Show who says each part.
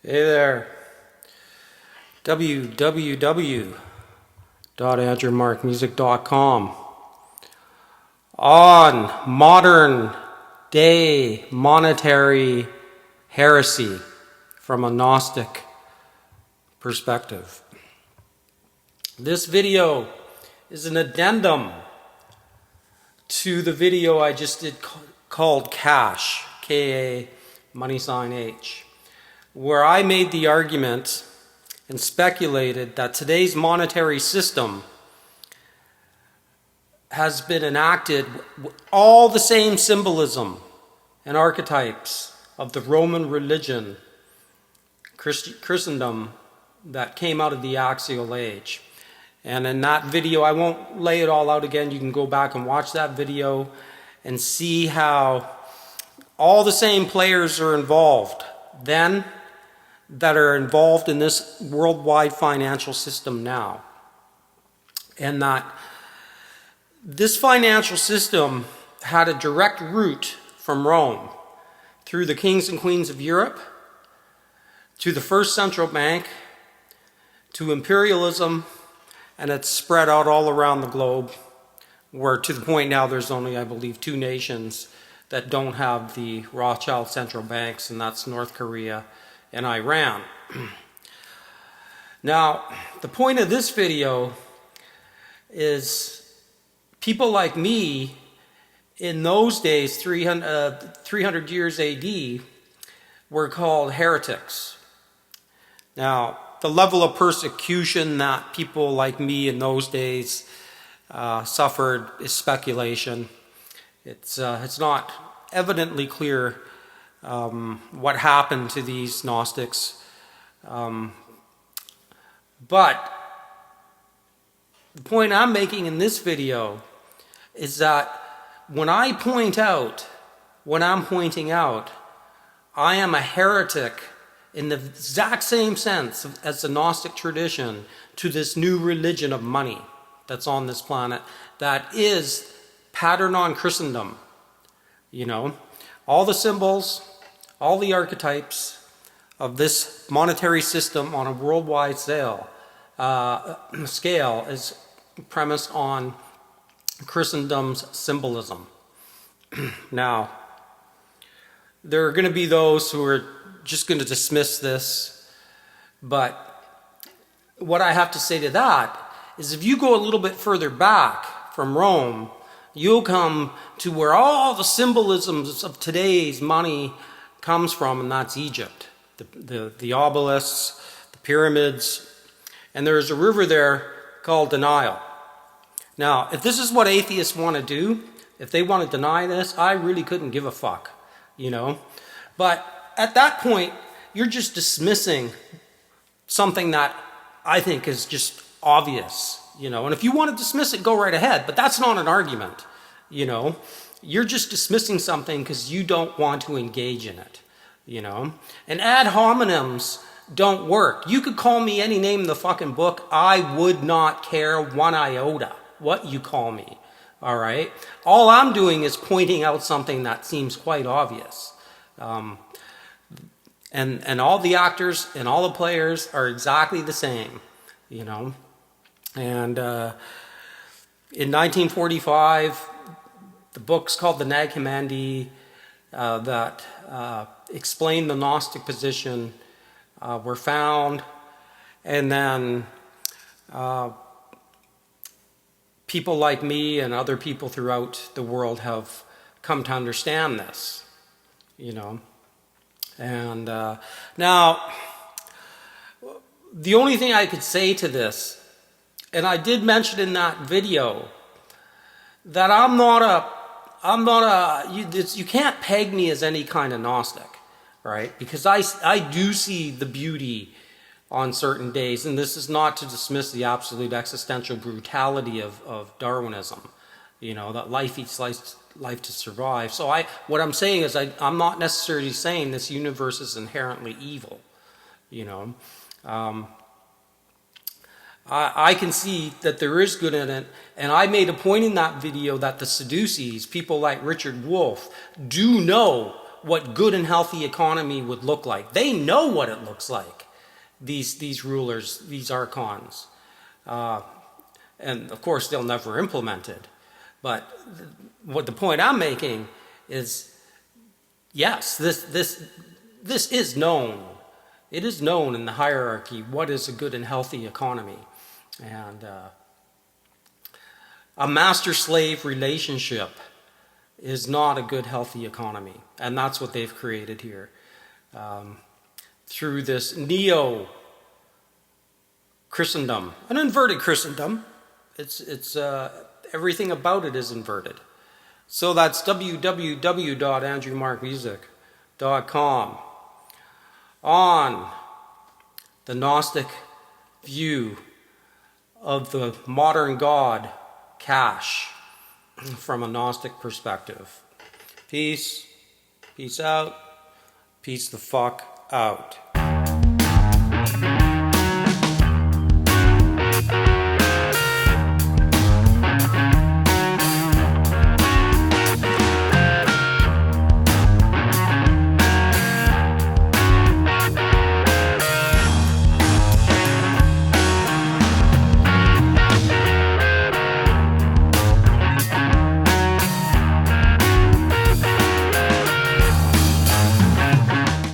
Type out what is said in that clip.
Speaker 1: Hey there, www.andrewmarkmusic.com. On modern day monetary heresy from a Gnostic perspective. This video is an addendum to the video I just did called Cash, K-A, $H, where I made the argument and speculated that today's monetary system has been enacted with all the same symbolism and archetypes of the Roman religion, Christendom, that came out of the axial age. And in that video, I won't lay it all out again. You can go back and watch that video and see how all the same players are involved then that are involved in this worldwide financial system now. And that this financial system had a direct route from Rome through the kings and queens of Europe to the first central bank to imperialism, and it's spread out all around the globe, where to the point now there's only, I believe, 2 nations that don't have the Rothschild central banks, and that's North Korea and Iran. Now, the point of this video is people like me in those days, 300 years AD, were called heretics. Now, the level of persecution that people like me in those days suffered is speculation. It's not evidently clear what happened to these Gnostics. But the point I'm making in this video is that when I point out what I'm pointing out, I am a heretic in the exact same sense as the Gnostic tradition to this new religion of money that's on this planet that is patterned on Christendom. You know, all the symbols, all the archetypes of this monetary system on a worldwide scale is premised on Christendom's symbolism. Now, there are going to be those who are just going to dismiss this, but what I have to say to that is if you go a little bit further back from Rome, you'll come to where all the symbolisms of today's money comes from, and that's Egypt. The obelisks, the pyramids, and there's a river there called the Nile. Now, if this is what atheists want to do, if they want to deny this, I really couldn't give a fuck, you know. But at that point, you're just dismissing something that I think is just obvious, you know. And if you want to dismiss it, go right ahead, but that's not an argument, you know. You're just dismissing something because you don't want to engage in it, you know. And ad hominems don't work. You could call me any name in the fucking book. I would not care one iota what you call me, all right? All I'm doing is pointing out something that seems quite obvious. And all the actors and all the players are exactly the same, you know. And in 1945, the books called the Nag Hammadi that explain the Gnostic position were found, and then people like me and other people throughout the world have come to understand this, you know. And now, the only thing I could say to this, and I did mention in that video, that you can't peg me as any kind of Gnostic, right? Because I do see the beauty on certain days, and this is not to dismiss the absolute existential brutality of Darwinism, you know, that life eats life to survive. So what I'm saying is I'm not necessarily saying this universe is inherently evil, you know. I can see that there is good in it, and I made a point in that video that the Sadducees, people like Richard Wolff, do know what good and healthy economy would look like. They know what it looks like, these rulers, these archons. And of course, they'll never implement it. But what the point I'm making is, yes, this is known. It is known in the hierarchy what is a good and healthy economy. And a master-slave relationship is not a good, healthy economy. And that's what they've created here. Through this neo-Christendom, an inverted Christendom. It's everything about it is inverted. So that's www.andrewmarkmusic.com on the Gnostic view of the modern God, cash, from a Gnostic perspective. Peace. Peace out. Peace the fuck out.